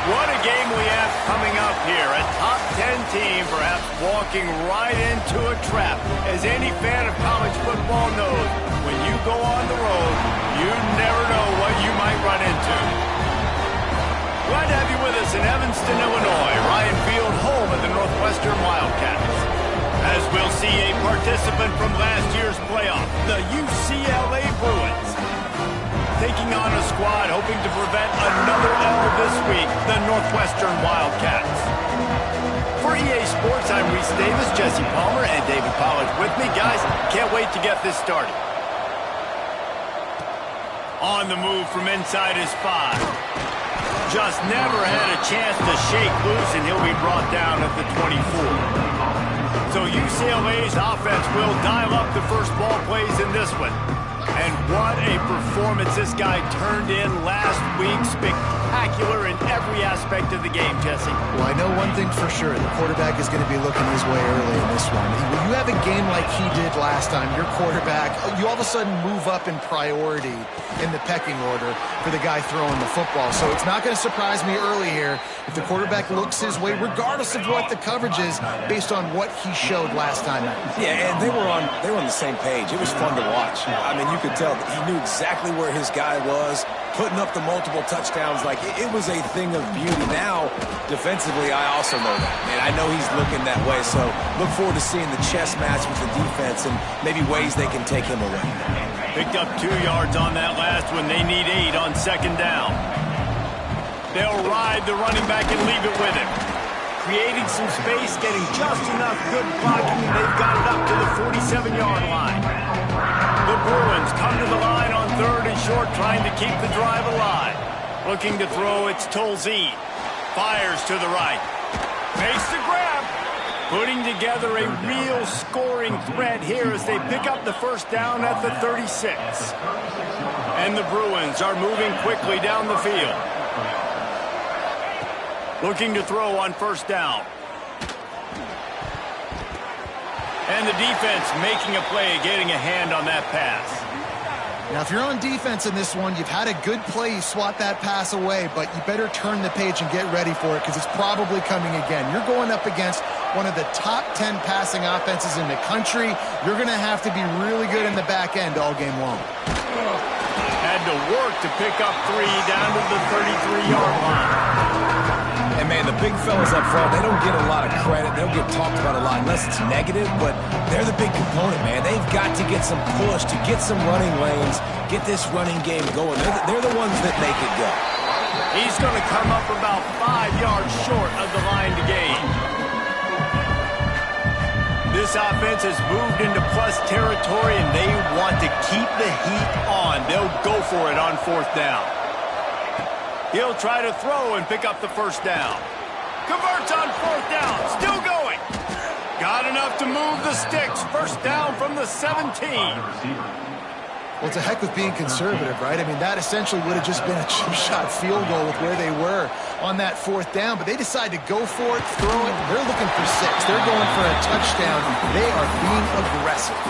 What a game we have coming up here. A top 10 team perhaps walking right into a trap. As any fan of college football knows, when you go on the road, you never know what you might run into. Glad to have you with us in Evanston, Illinois. Ryan Field, home of the Northwestern Wildcats. As we'll see a participant from last year's playoff, the UCLA Bruins. Taking on a squad hoping to prevent another L this week, the Northwestern Wildcats. For EA Sports, I'm Reese Davis, Jesse Palmer, and David Pollard with me. Guys, can't wait to get this started. On the move from inside his 5. Just never had a chance to shake loose, and he'll be brought down at the 24. So UCLA's offense will dial up the first ball plays in this one. And what a performance this guy turned in last week. Spectacular in every aspect of the game, Jesse. Well, I know one thing for sure. The quarterback is going to be looking his way early in this one. When you have a game like he did last time, your quarterback, you all of a sudden move up in priority in the pecking order for the guy throwing the football. So it's not going to surprise me early here if the quarterback looks his way, regardless of what the coverage is, based on what he showed last time. Yeah, and they were on the same page. It was fun to watch. I mean, you could tell that he knew exactly where his guy was, putting up the multiple touchdowns. Like, it was a thing of beauty. Now, defensively, I also know that. And I know he's looking that way. So look forward to seeing the chess match with the defense and maybe ways they can take him away. Picked up 2 yards on that last one. They need 8 on second down. They'll ride the running back and leave it with him. Creating some space, getting just enough good blocking. They've got it up to the 47-yard line. The Bruins come to the line on 3rd and short, trying to keep the drive alive. Looking to throw, it's Tolzien. Fires to the right. Makes the grab. Putting together a real scoring threat here as they pick up the first down at the 36. And the Bruins are moving quickly down the field. Looking to throw on first down. And the defense making a play, getting a hand on that pass. Now, if you're on defense in this one, you've had a good play, you swat that pass away, but you better turn the page and get ready for it because it's probably coming again. You're going up against one of the top 10 passing offenses in the country. You're going to have to be really good in the back end all game long. Had to work to pick up 3 down to the 33-yard line. And, man, the big fellas up front, they don't get a lot of credit. They don't get talked about a lot unless it's negative, but they're the big component, man. They've got to get some push, to get some running lanes, get this running game going. They're the ones that make it go. He's going to come up about 5 yards short of the line to gain. This offense has moved into plus territory, and they want to keep the heat on. They'll go for it on 4th down. He'll try to throw and pick up the first down. Converts on 4th down. Still going. Got enough to move the sticks. First down from the 17. Well, it's a heck of being conservative, right? I mean, that essentially would have just been a cheap shot field goal with where they were on that 4th down. But they decide to go for it, throw it. They're looking for 6. They're going for a touchdown. They are being aggressive.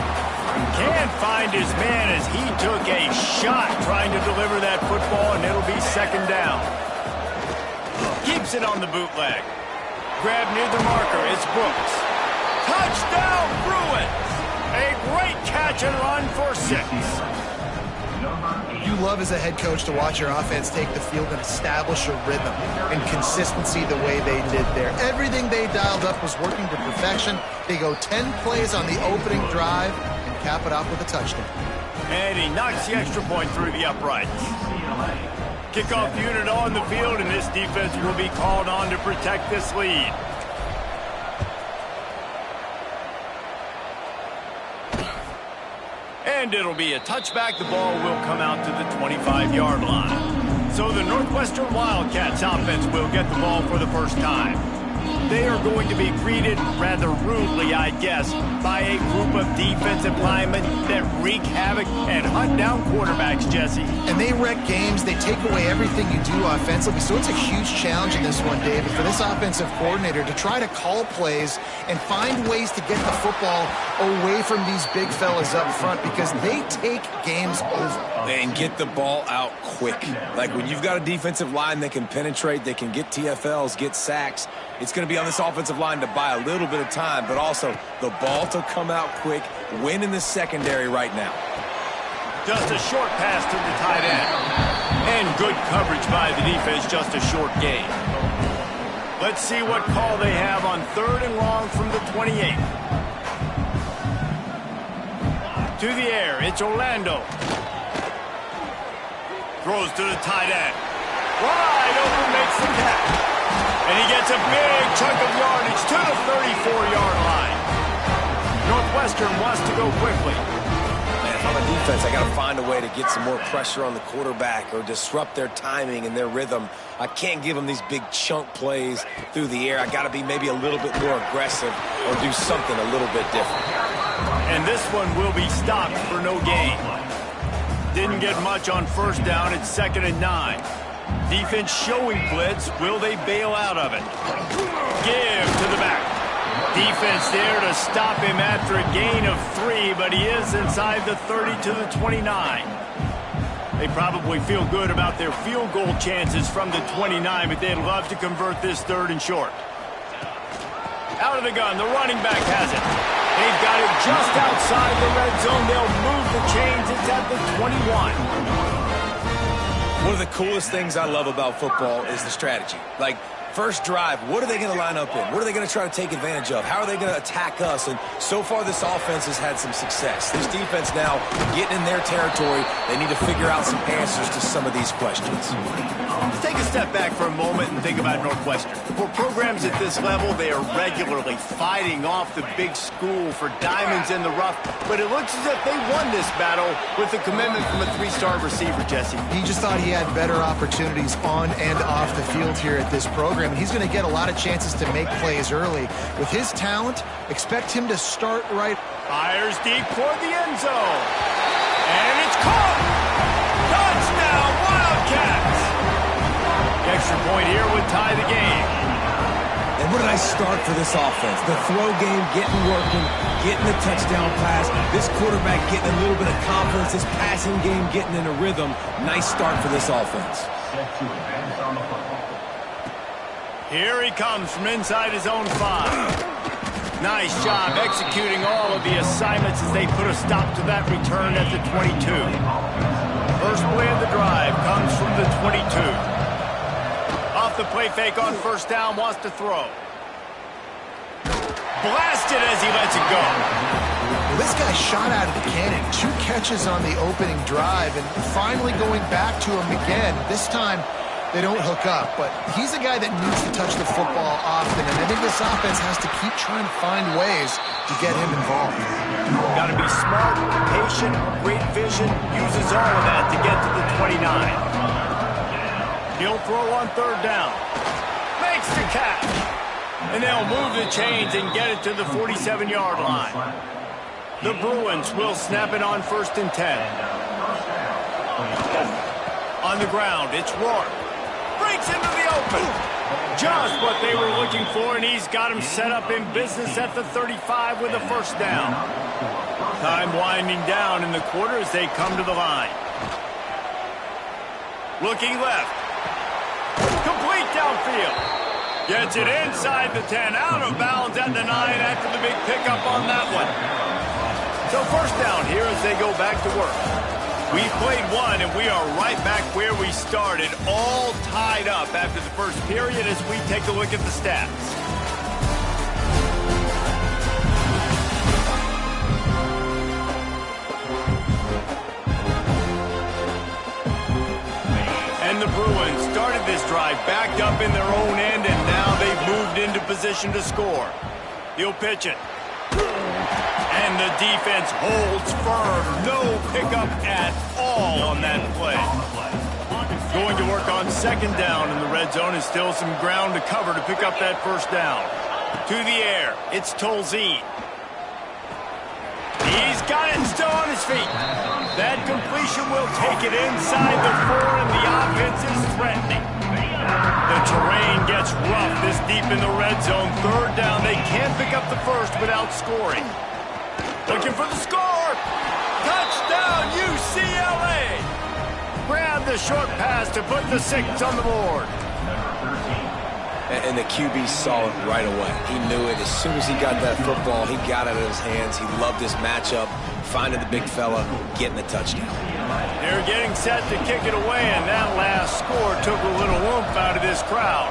Can't find his man as he took a shot trying to deliver that football, and it'll be second down. Keeps it on the bootleg. Grab near the marker. It's Brooks. Touchdown, Bruins! A great catch and run for 6. You love as a head coach to watch your offense take the field and establish a rhythm and consistency the way they did there. Everything they dialed up was working to perfection. They go 10 plays on the opening drive and cap it off with a touchdown. And he knocks the extra point through the uprights. Kickoff unit on the field, and this defense will be called on to protect this lead. And it'll be a touchback. The ball will come out to the 25-yard line. So the Northwestern Wildcats offense will get the ball for the first time. they are going to be greeted rather rudely, I guess, by a group of defensive linemen that wreak havoc and hunt down quarterbacks, Jesse. And they wreck games. They take away everything you do offensively. So it's a huge challenge in this one, David, for this offensive coordinator to try to call plays and find ways to get the football away from these big fellas up front because they take games over. And get the ball out quick. Like when you've got a defensive line that can penetrate, they can get TFLs, get sacks, it's going to be on this offensive line to buy a little bit of time, but also the ball to come out quick, win in the secondary right now. Just a short pass to the tight end. And good coverage by the defense, just a short gain. Let's see what call they have on 3rd and long from the 28. To the air, it's Orlando. Throws to the tight end. Wide open, makes the catch. And he gets a big chunk of yardage to the 34-yard line. Northwestern wants to go quickly. Man, if I'm a defense, I got to find a way to get some more pressure on the quarterback or disrupt their timing and their rhythm. I can't give them these big chunk plays through the air. I got to be maybe a little bit more aggressive or do something a little bit different. And this one will be stopped for no gain. Didn't get much on 1st down. It's 2nd and 9. Defense showing blitz. Will they bail out of it? Give to the back. Defense there to stop him after a gain of 3, but he is inside the 30 to the 29. They probably feel good about their field goal chances from the 29, but they'd love to convert this 3rd and short. Out of the gun, the running back has it. They've got it just outside the red zone. They'll move the chains. It's at the 21. One of the coolest things I love about football is the strategy. Like, first drive, what are they going to line up in? What are they going to try to take advantage of? How are they going to attack us? And so far, this offense has had some success. This defense now getting in their territory. They need to figure out some answers to some of these questions. Take a step back for a moment and think about Northwestern. For programs at this level, they are regularly fighting off the big school for diamonds in the rough, but it looks as if they won this battle with the commitment from a 3-star receiver, Jesse. He just thought he had better opportunities on and off the field here at this program. And he's going to get a lot of chances to make plays early. With his talent, expect him to start right. Fires deep toward the end zone. And it's caught! Touchdown, Wildcats! The extra point here would tie the game. And what did I start for this offense? The throw game getting working, getting the touchdown pass. This quarterback getting a little bit of confidence. This passing game getting in a rhythm. Nice start for this offense. Here he comes from inside his own 5. Nice job executing all of the assignments as they put a stop to that return at the 22. First play of the drive comes from the 22. Off the play fake on 1st down, wants to throw. Blasted as he lets it go. Well, this guy shot out of the cannon. 2 catches on the opening drive and finally going back to him again. This time, they don't hook up, but he's a guy that needs to touch the football often, and I think this offense has to keep trying to find ways to get him involved. Got to be smart, patient, great vision, uses all of that to get to the 29. He'll throw on 3rd down. Makes the catch. And they'll move the chains and get it to the 47-yard line. The Bruins will snap it on 1st and 10. On the ground, it's Rourke. Breaks into the open. Just what they were looking for, and he's got him set up in business at the 35 with a 1st down. Time winding down in the quarter as they come to the line. Looking left. Complete downfield. Gets it inside the 10, out of bounds at the 9 after the big pickup on that one. So 1st down here as they go back to work. We played 1, and we are right back where we started, all tied up after the 1st period as we take a look at the stats. And the Bruins started this drive backed up in their own end, and now they've moved into position to score. He'll pitch it. And the defense holds firm. No pickup at all on that play. Going to work on second down in the red zone, and still some ground to cover to pick up that first down. To the air, it's Tolzien. He's got it still on his feet. That completion will take it inside the 4, and the offense is threatening. The terrain gets rough this deep in the red zone. Third down, they can't pick up the first without scoring. Looking for the score. Touchdown, UCLA. Grab the short pass to put the 6 on the board. And the QB saw it right away. He knew it. As soon as he got that football, he got it in his hands. He loved this matchup, finding the big fella, getting the touchdown. They're getting set to kick it away, and that last score took a little oomph out of this crowd.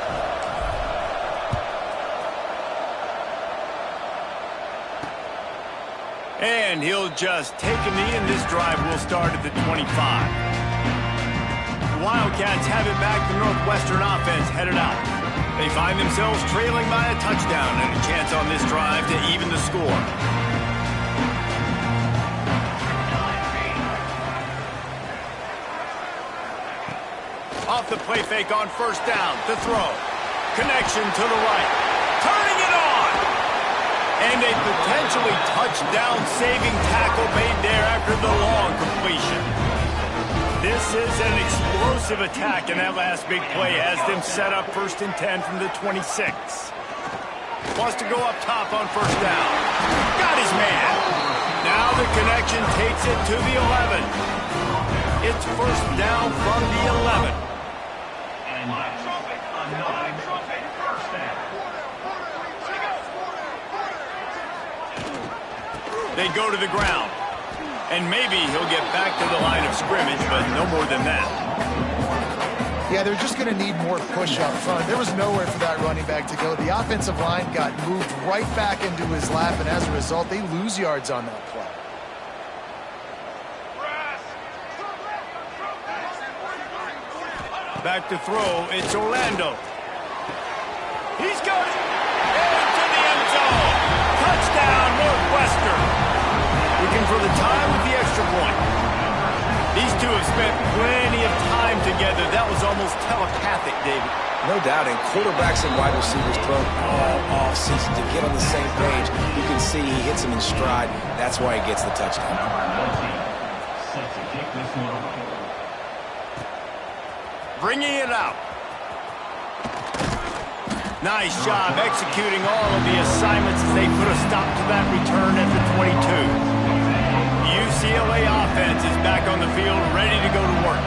And he'll just take a knee, and this drive will start at the 25. The Wildcats have it back. The Northwestern offense headed out. They find themselves trailing by a touchdown and a chance on this drive to even the score. Off the play fake on first down. The throw. Connection to the right. Turning it on. And a potentially touchdown-saving tackle made there after the long completion. This is an explosive attack, and that last big play has them set up 1st and 10 from the 26. Wants to go up top on first down. Got his man. Now the connection takes it to the 11. It's first down from the 11. They go to the ground. And maybe he'll get back to the line of scrimmage, but no more than that. Yeah, they're just going to need more push up front. There was nowhere for that running back to go. The offensive line got moved right back into his lap, and as a result, they lose yards on that play. Back to throw, it's Orlando. He's got it into the end zone. Touchdown, Northwestern. Looking for the tie with the extra point. These two have spent plenty of time together. That was almost telepathic, David. No doubt, and quarterbacks and wide receivers thrown all offseason to get on the same page. You can see he hits them in stride. That's why he gets the touchdown. Bringing it out. Nice job executing all of the assignments as they put a stop to that return at the 22. UCLA offense is back on the field, ready to go to work.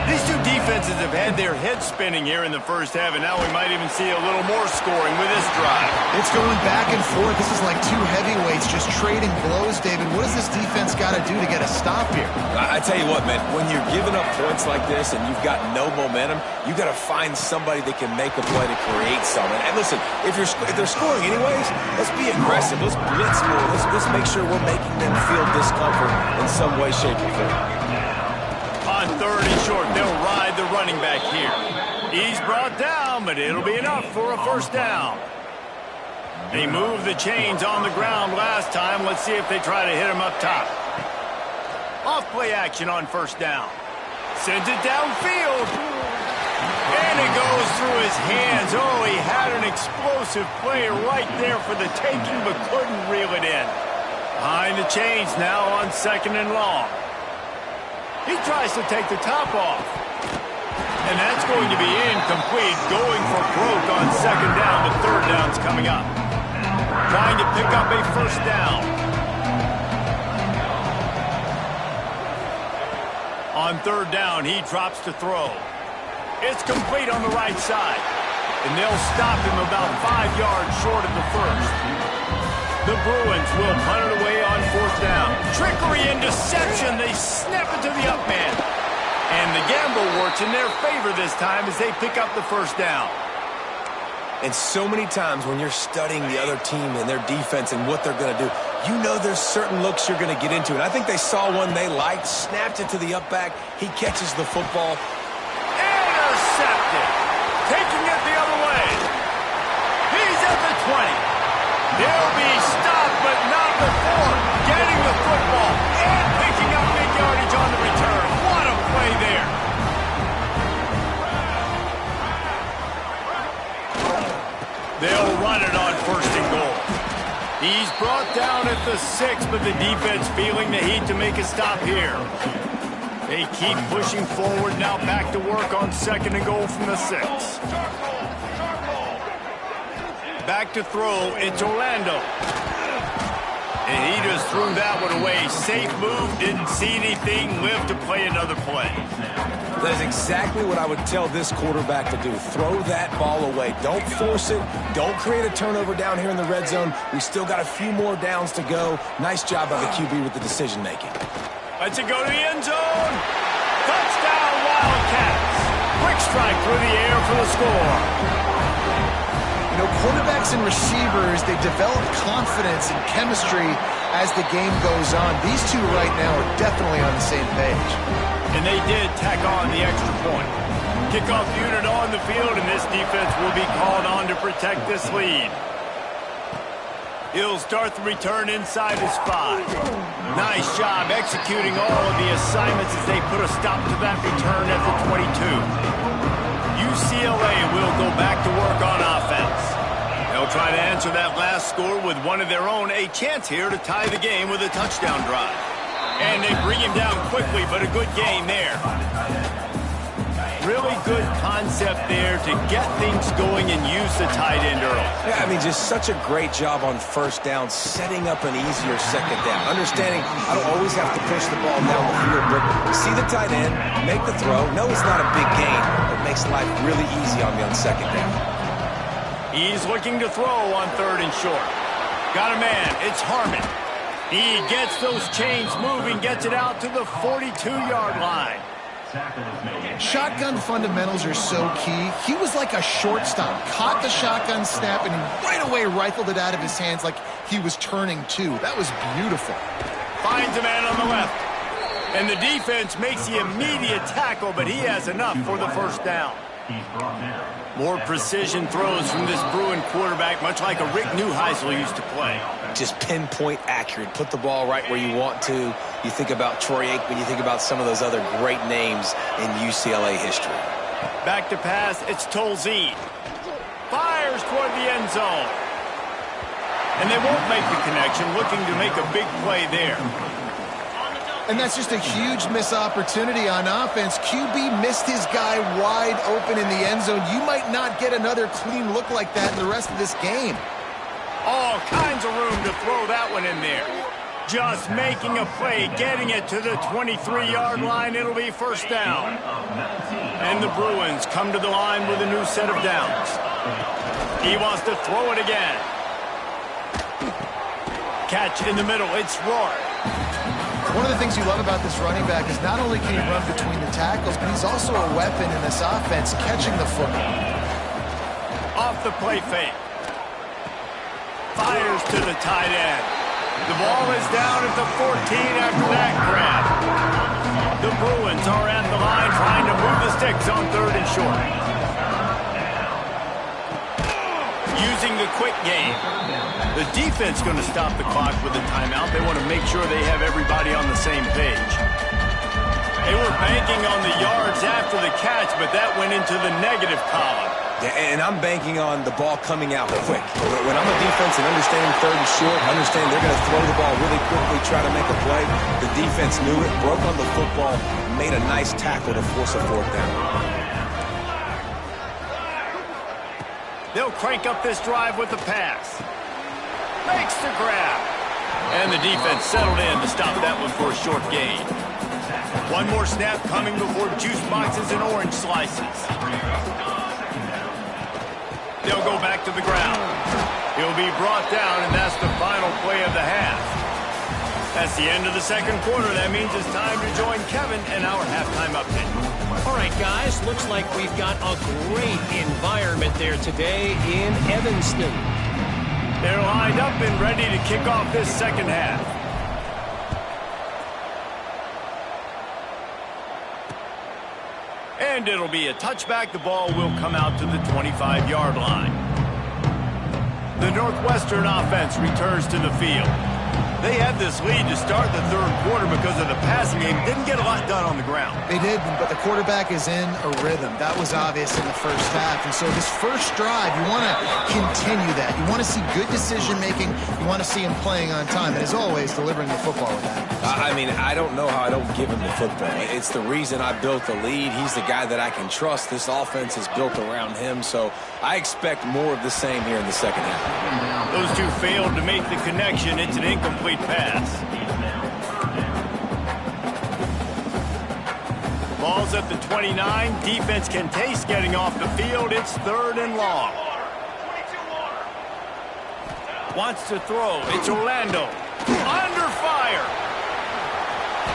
These two defenses have had their heads spinning here in the first half, and now we might even see a little more scoring with this drive. It's going back and forth. This is like two heavyweights just trading blows, David. What does this defense got to do to get a stop here? I tell you what, man, when you're giving up points like this and you've got no momentum, you got to find somebody that can make a play to create something. And listen, if they're scoring anyways, let's be aggressive. Let's blitz more. Let's make sure we're making them feel discomfort in some way, shape, or form. On 3rd and short, they'll ride the running back here. He's brought down, but it'll be enough for a first down. They moved the chains on the ground last time. Let's see if they try to hit him up top. Off play action on first down. Sends it downfield. And it goes through his hands. Oh, he had an explosive play right there for the taking, but couldn't reel it in. Behind the chains now on 2nd and long. He tries to take the top off. And that's going to be incomplete. Going for broke on 2nd down. The 3rd down's coming up. Trying to pick up a first down. On 3rd down, he drops to throw. It's complete on the right side. And they'll stop him about 5 yards short of the first. The Bruins will punt it away on 4th down. Trickery and deception. They snap it to the up man. And the gamble works in their favor this time as they pick up the first down. And so many times when you're studying the other team and their defense and what they're going to do, you know there's certain looks you're going to get into. And I think they saw one they liked, snapped it to the up back. He catches the football. Intercepted. Taking it the other way. He's at the 20. They'll be stopped, but not before getting the football and picking up big yardage on the return. What a play there. They'll run it on 1st and goal. He's brought down at the 6, but the defense feeling the heat to make a stop here. They keep pushing forward, now back to work on 2nd and goal from the 6. Back to throw, it's Orlando. And he just threw that one away. Safe move, didn't see anything, lived to play another play. That is exactly what I would tell this quarterback to do. Throw that ball away. Don't force it. Don't create a turnover down here in the red zone. We still got a few more downs to go. Nice job by the QB with the decision-making. Let's it go to the end zone. Touchdown, Wildcats. Quick strike through the air for the score. You know, quarterbacks and receivers, they develop confidence and chemistry as the game goes on. These two right now are definitely on the same page. And they did tack on the extra point. Kickoff unit on the field, and this defense will be called on to protect this lead. He'll start the return inside his 5. Nice job executing all of the assignments as they put a stop to that return at the 22. UCLA will go back to work on offense. They'll try to answer that last score with one of their own, a chance here to tie the game with a touchdown drive. And they bring him down quickly, but a good game there. Really good concept there to get things going and use the tight end early. Yeah, I mean, just such a great job on 1st down, setting up an easier 2nd down. Understanding I don't always have to push the ball down the field, but see the tight end, make the throw. No, it's not a big gain, but makes life really easy on me on 2nd down. He's looking to throw on 3rd and short. Got a man, it's Harmon. He gets those chains moving, gets it out to the 42-yard line. Shotgun fundamentals are so key. He was like a shortstop, caught the shotgun snap, and right away rifled it out of his hands like he was turning two. That was beautiful. Finds a man on the left. And the defense makes the immediate tackle, but he has enough for the 1st down. More precision throws from this Bruin quarterback, much like a Rick Neuheisel used to play. Just pinpoint accurate. Put the ball right where you want to. You think about Troy Aikman, you think about some of those other great names in UCLA history. Back to pass, it's Tolzien. Fires toward the end zone. And they won't make the connection, looking to make a big play there. And that's just a huge missed opportunity on offense. QB missed his guy wide open in the end zone. You might not get another clean look like that in the rest of this game. All kinds of room to throw that one in there. Just making a play, getting it to the 23-yard line. It'll be 1st down. And the Bruins come to the line with a new set of downs. He wants to throw it again. Catch in the middle. It's Rourke. One of the things you love about this running back is not only can he run between the tackles, but he's also a weapon in this offense, catching the football. Off the play fake. Fires to the tight end. The ball is down at the 14 after that grab. The Bruins are at the line trying to move the sticks on 3rd and short. Using the quick game. The defense going to stop the clock with a timeout. They want to make sure they have everybody on the same page. They were banking on the yards after the catch, but that went into the negative column. Yeah, and I'm banking on the ball coming out quick. When I'm a defense and understanding 3rd and short, understand they're going to throw the ball really quickly, try to make a play. The defense knew it, broke on the football, made a nice tackle to force a 4th down. They'll crank up this drive with the pass. Makes the grab. And the defense settled in to stop that one for a short gain. One more snap coming before juice boxes and orange slices. They'll go back to the ground. He'll be brought down, and that's the final play of the half. That's the end of the 2nd quarter. That means it's time to join Kevin in our halftime update. All right, guys, looks like we've got a great environment there today in Evanston. They're lined up and ready to kick off this 2nd half. And it'll be a touchback. The ball will come out to the 25-yard line. The Northwestern offense returns to the field. They had this lead to start the third quarter because of the passing game. Didn't get a lot done on the ground. They did, but the quarterback is in a rhythm. That was obvious in the first half. And so this first drive, you want to continue that. You want to see good decision-making. You want to see him playing on time. And as always, delivering the football with that. I mean, I don't know how I don't give him the football. It's the reason I built the lead. He's the guy that I can trust. This offense is built around him. So I expect more of the same here in the second half. Those two failed to make the connection. It's an incomplete pass. Ball's at the 29. Defense can taste getting off the field. It's 3rd and long. Wants to throw. It's Orlando. Under fire.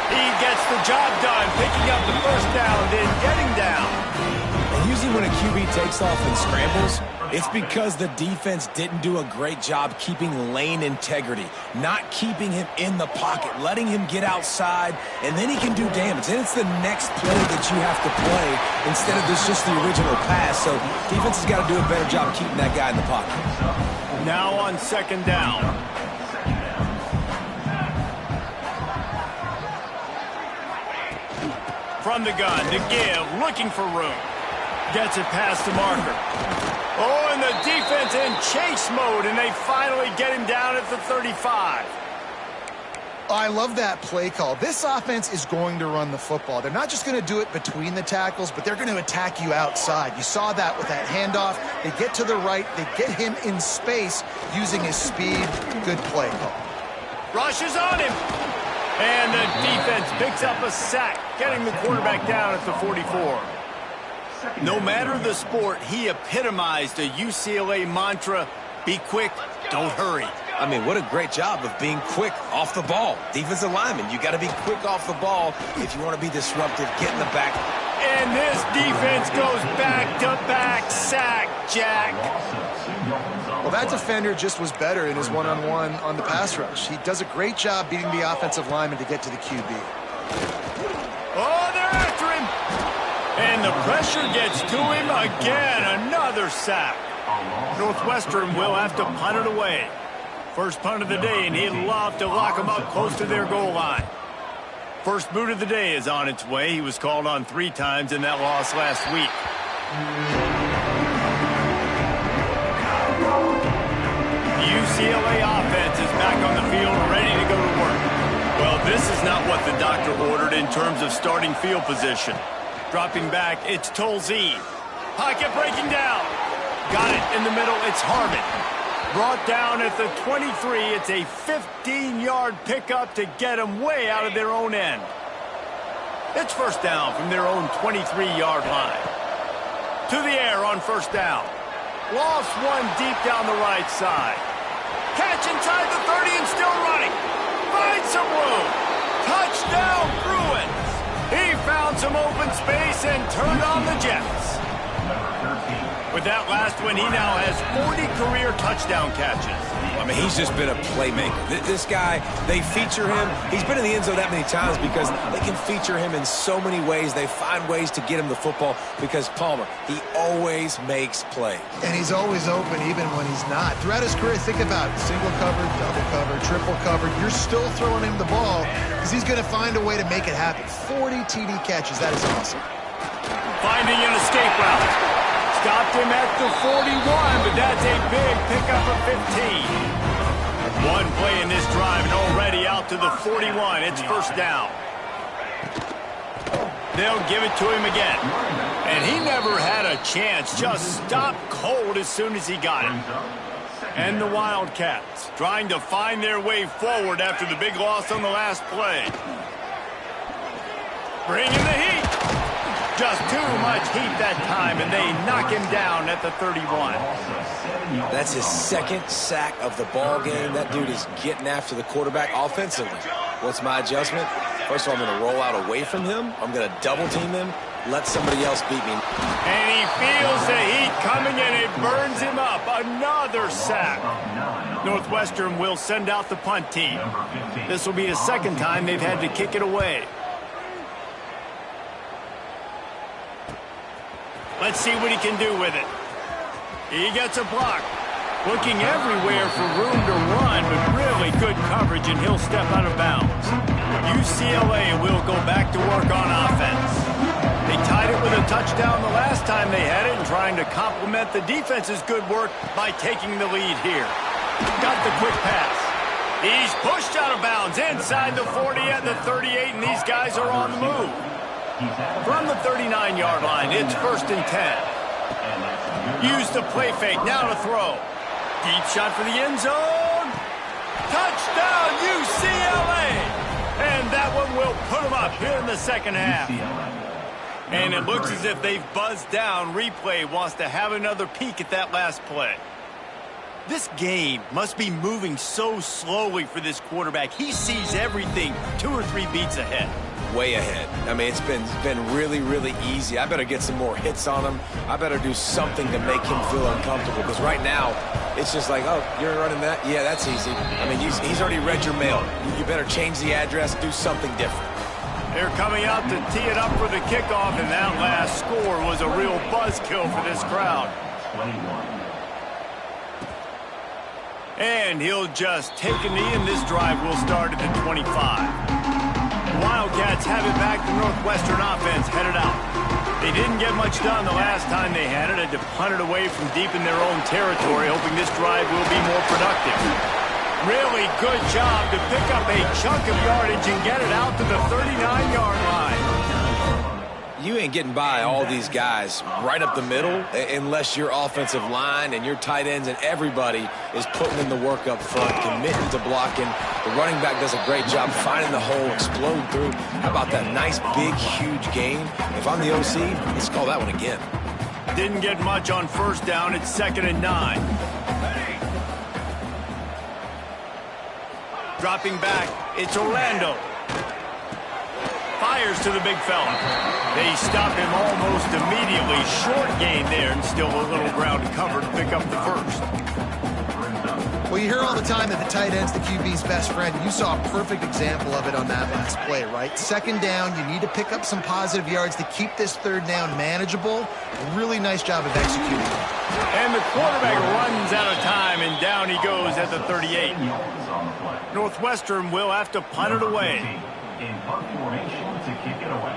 He gets the job done, picking up the first down, then getting down. And usually when a QB takes off and scrambles, it's because the defense didn't do a great job keeping lane integrity, not keeping him in the pocket, letting him get outside, and then he can do damage. And it's the next play that you have to play instead of just the original pass. So defense has got to do a better job keeping that guy in the pocket. Now on 2nd down. From the gun to give, looking for room. Gets it past the marker. Oh, and the defense in chase mode, and they finally get him down at the 35. I love that play call. This offense is going to run the football. They're not just going to do it between the tackles, but they're going to attack you outside. You saw that with that handoff. They get to the right. They get him in space using his speed. Good play call. Rushes on him. And the defense picks up a sack, getting the quarterback down at the 44. No matter the sport, he epitomized a UCLA mantra, be quick, don't hurry. I mean, what a great job of being quick off the ball. Defensive lineman, you got to be quick off the ball if you want to be disruptive, get in the back. And this defense goes back-to-back sack, Jack. Well, that defender just was better in his one-on-one on the pass rush. He does a great job beating the offensive lineman to get to the QB. Oh, they're after him. And the pressure gets to him again. Another sack. Northwestern will have to punt it away. First punt of the day, and he'd love to lock them up close to their goal line. First boot of the day is on its way. He was called on 3 times in that loss last week. The UCLA offense is back on the field, ready to go to work. Well, this is not what the doctor ordered in terms of starting field position. Dropping back, it's Tolzien. Pocket breaking down. Got it in the middle, it's Harmon. Brought down at the 23. It's a 15-yard pickup to get them way out of their own end. It's first down from their own 23-yard line. To the air on first down. Lost one deep down the right side. Catch inside the 30 and still running. Find some room. Touchdown, Bruins. He found some open space and turned on the Jets. With that last one, he now has 40 career touchdown catches. I mean, he's just been a playmaker. This guy, they feature him. He's been in the end zone that many times because they can feature him in so many ways. They find ways to get him the football because Palmer, he always makes plays. And he's always open even when he's not. Throughout his career, think about it. Single covered, double covered, triple covered. You're still throwing him the ball because he's going to find a way to make it happen. 40 TD catches. That is awesome. Finding an escape route. Stopped him at the 41, but that's a big pickup of 15. One play in this drive and already out to the 41. It's first down. They'll give it to him again. And he never had a chance. Just stopped cold as soon as he got it. And the Wildcats trying to find their way forward after the big loss on the last play. Bringing the heat. Just too much heat that time, and they knock him down at the 31. That's his second sack of the ball game. That dude is getting after the quarterback offensively. What's my adjustment? First of all, I'm going to roll out away from him. I'm going to double team him, let somebody else beat me. And he feels the heat coming, and it burns him up. Another sack. Northwestern will send out the punt team. This will be the second time they've had to kick it away. Let's see what he can do with it. He gets a block. Looking everywhere for room to run, but really good coverage, and he'll step out of bounds. UCLA will go back to work on offense. They tied it with a touchdown the last time they had it and trying to complement the defense's good work by taking the lead here. Got the quick pass. He's pushed out of bounds inside the 40 at the 38, and these guys are on the move. From the 39-yard line, it's 1st and 10. Use the play fake, now to throw. Deep shot for the end zone. Touchdown, UCLA! And that one will put them up here in the second half. And it looks as if they've buzzed down. Replay wants to have another peek at that last play. This game must be moving so slowly for this quarterback. He sees everything 2 or 3 beats ahead. Way ahead. I mean, it's been really, really easy. I better get some more hits on him. I better do something to make him feel uncomfortable, because right now it's just like, oh, you're running that? Yeah, that's easy. I mean, he's already read your mail. You better change the address, do something different. They're coming out to tee it up for the kickoff, and that last score was a real buzzkill for this crowd. And he'll just take a knee, and this drive will start at the 25. Wildcats have it back. The Northwestern offense headed out. They didn't get much done the last time they had it. Had to punt it away from deep in their own territory, hoping this drive will be more productive. Really good job to pick up a chunk of yardage and get it out to the 39-yard line. You ain't getting by all these guys right up the middle unless your offensive line and your tight ends and everybody is putting in the work up front, committing to blocking. The running back does a great job finding the hole, explode through. How about that nice, big, huge gain? If I'm the OC, let's call that one again. Didn't get much on 1st down. It's 2nd and 9. Dropping back, it's Orlando. Fires to the big fella. They stop him almost immediately. Short gain there, and still a little ground to cover to pick up the 1st. Well, you hear all the time that the tight end's the QB's best friend. You saw a perfect example of it on that last play, right? 2nd down, you need to pick up some positive yards to keep this 3rd down manageable. Really nice job of executing. And the quarterback runs out of time, and down he goes at the 38. Northwestern will have to punt it away. In punt formation to kick it away.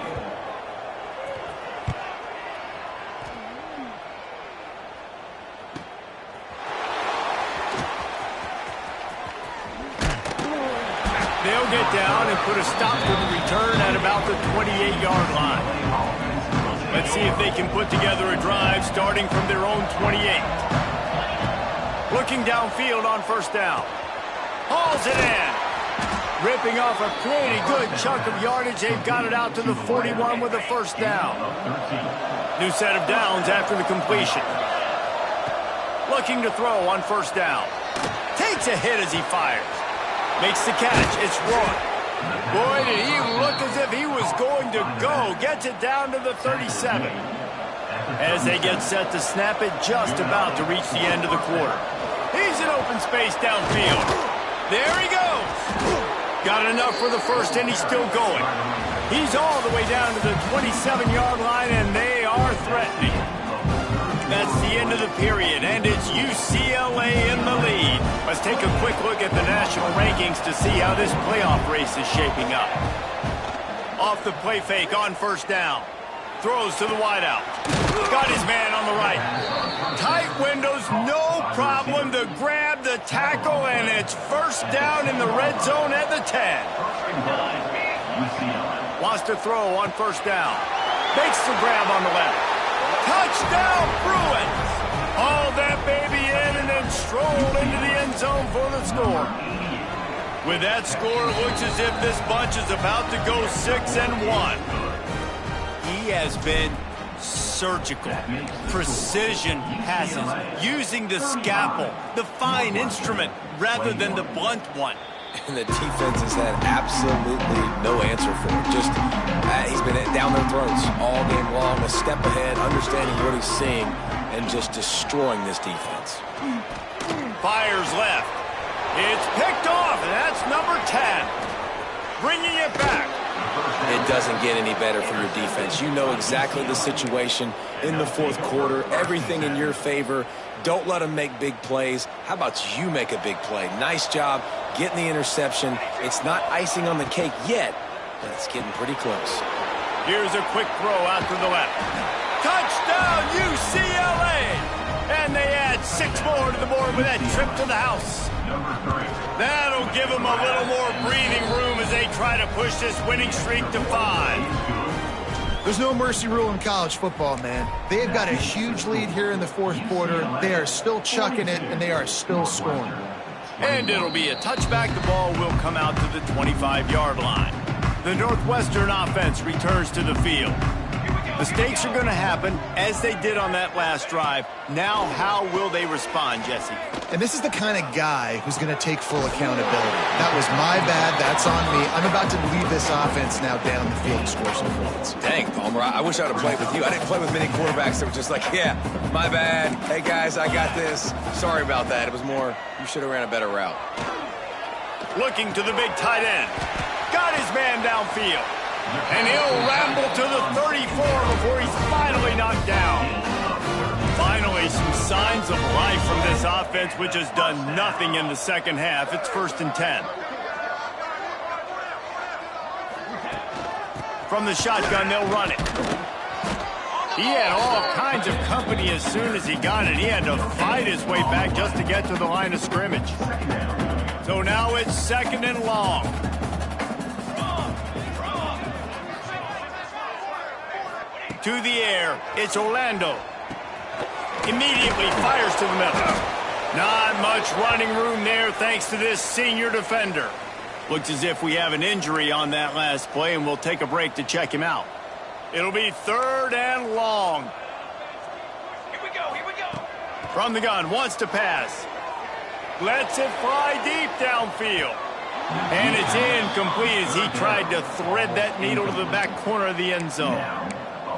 They'll get down and put a stop to the return at about the 28-yard line. Let's see if they can put together a drive starting from their own 28. Looking downfield on 1st down. Hauls it in. Ripping off a pretty good chunk of yardage. They've got it out to the 41 with a 1st down. New set of downs after the completion. Looking to throw on 1st down. Takes a hit as he fires. Makes the catch. It's Roy. Boy, did he look as if he was going to go. Gets it down to the 37. As they get set to snap it, just about to reach the end of the quarter. He's in open space downfield. There he goes. Got enough for the 1st, and he's still going. He's all the way down to the 27-yard line, and they are threatening. That's the end of the period, and it's UCLA in the lead. Let's take a quick look at the national rankings to see how this playoff race is shaping up. Off the play fake on 1st down. Throws to the wideout. Got his man on the right. Tight windows, no problem to grab the tackle, and it's 1st down in the red zone at the 10. Wants to throw on 1st down. Makes the grab on the left. Touchdown, Bruins! Hauled that baby in and then strolled into the end zone for the score. With that score, it looks as if this bunch is about to go 6-1. He has been surgical, precision passes, using the scalpel, the fine instrument, rather than the blunt one. And the defense has had absolutely no answer for it. Just, he's been down their throats all game long, a step ahead, understanding what he's seeing, and just destroying this defense. Fires left. It's picked off, and that's number 10. Bringing it back. It doesn't get any better from your defense. You know exactly the situation in the fourth quarter, everything in your favor. Don't let them make big plays. How about you make a big play? Nice job getting the interception. It's not icing on the cake yet, but it's getting pretty close. Here's a quick throw out to the left. Touchdown, UCLA! And they add 6 more to the board with that trip to the house. That'll give them a little more breathing room as they try to push this winning streak to 5. There's no mercy rule in college football, man. They've got a huge lead here in the fourth quarter. They are still chucking it, and they are still scoring. And it'll be a touchback. The ball will come out to the 25-yard line. The Northwestern offense returns to the field. Mistakes are going to happen, as they did on that last drive. Now, how will they respond, Jesse? And this is the kind of guy who's going to take full accountability. That was my bad. That's on me. I'm about to lead this offense now down the field and score some points. Dang, Palmer, I wish I would have played with you. I didn't play with many quarterbacks that were just like, yeah, my bad. Hey, guys, I got this. Sorry about that. It was more, you should have ran a better route. Looking to the big tight end. Got his man downfield. And he'll ramble to the 34 before he's finally knocked down. Finally, some signs of life from this offense, which has done nothing in the second half. It's 1st and 10. From the shotgun, they'll run it. He had all kinds of company as soon as he got it. He had to fight his way back just to get to the line of scrimmage. So now it's 2nd and long. To the air, it's Orlando. Immediately fires to the middle. Not much running room there thanks to this senior defender. Looks as if we have an injury on that last play, and we'll take a break to check him out. It'll be 3rd and long. Here we go. From the gun, wants to pass. Lets it fly deep downfield. And it's incomplete as he tried to thread that needle to the back corner of the end zone.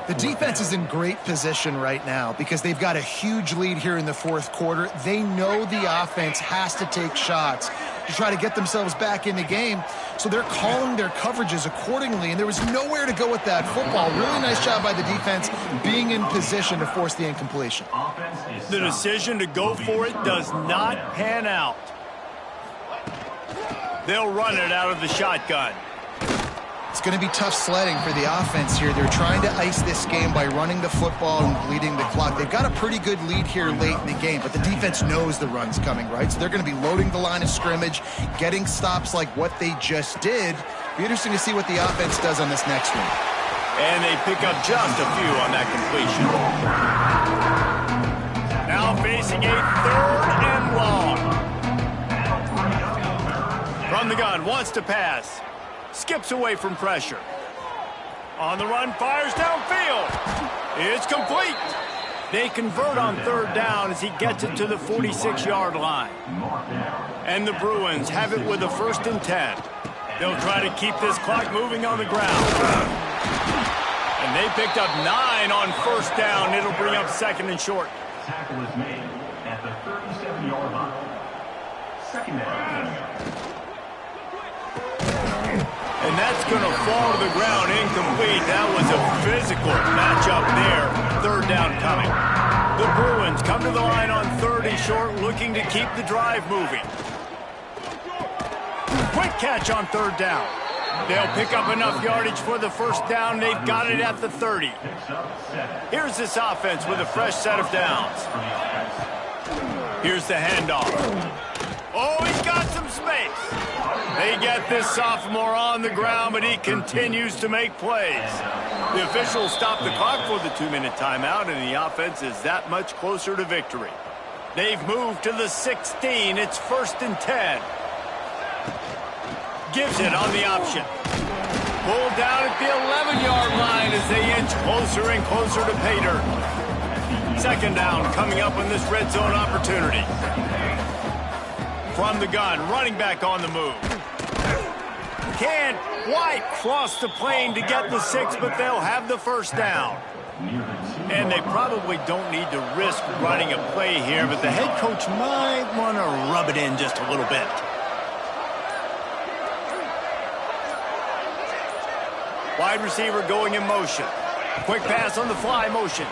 The defense is in great position right now because they've got a huge lead here in the fourth quarter. They know the offense has to take shots to try to get themselves back in the game. So they're calling their coverages accordingly, and there was nowhere to go with that football. Really nice job by the defense being in position to force the incompletion. The decision to go for it does not pan out. They'll run it out of the shotgun. It's going to be tough sledding for the offense here. They're trying to ice this game by running the football and bleeding the clock. They've got a pretty good lead here late in the game, but the defense knows the run's coming, right? So they're going to be loading the line of scrimmage, getting stops like what they just did. Be interesting to see what the offense does on this next one. And they pick up just a few on that completion. Now facing a 3rd and long. From the gun, wants to pass. Skips away from pressure. On the run, fires downfield. It's complete. They convert on 3rd down as he gets it to the 46-yard line. And the Bruins have it with a 1st and 10. They'll try to keep this clock moving on the ground. And they picked up 9 on 1st down. It'll bring up 2nd and short. Tackle is made at the 37-yard line. 2nd down. And that's going to fall to the ground incomplete. That was a physical matchup there. 3rd down coming. The Bruins come to the line on 3rd and short, looking to keep the drive moving. Quick catch on 3rd down. They'll pick up enough yardage for the 1st down. They've got it at the 30. Here's this offense with a fresh set of downs. Here's the handoff. Oh, he's got some space. They get this sophomore on the ground, but he continues to make plays. The officials stop the clock for the 2-minute timeout, and the offense is that much closer to victory. They've moved to the 16. It's 1st and 10. Gives it on the option. Pulled down at the 11-yard line as they inch closer and closer to pay dirt. 2nd down coming up on this red zone opportunity. From the gun, running back on the move. Can't quite cross the plane to get the 6, but they'll have the 1st down. And they probably don't need to risk running a play here, but the head coach might want to rub it in just a little bit. Wide receiver going in motion. Quick pass on the fly motion.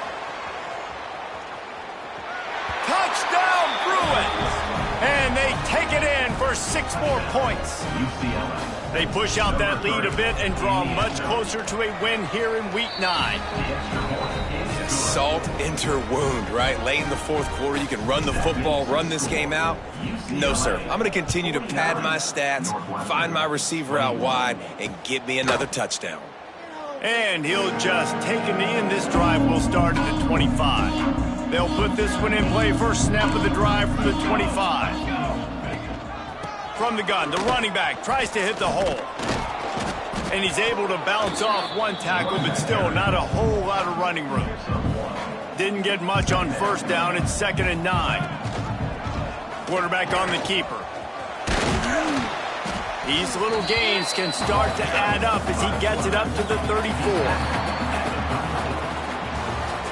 Touchdown, Bruins! And they take it in for 6 more points. UCLA. They push out that lead a bit and draw much closer to a win here in Week 9. Salt into wound, right? Late in the fourth quarter, you can run the football, run this game out. No, sir. I'm going to continue to pad my stats, find my receiver out wide, and get me another touchdown. And he'll just take a knee, and this drive will start at the 25. They'll put this one in play. First snap of the drive from the 25. From the gun, the running back tries to hit the hole. And he's able to bounce off one tackle, but still not a whole lot of running room. Didn't get much on first down. It's 2nd and 9. Quarterback on the keeper. These little gains can start to add up as he gets it up to the 34.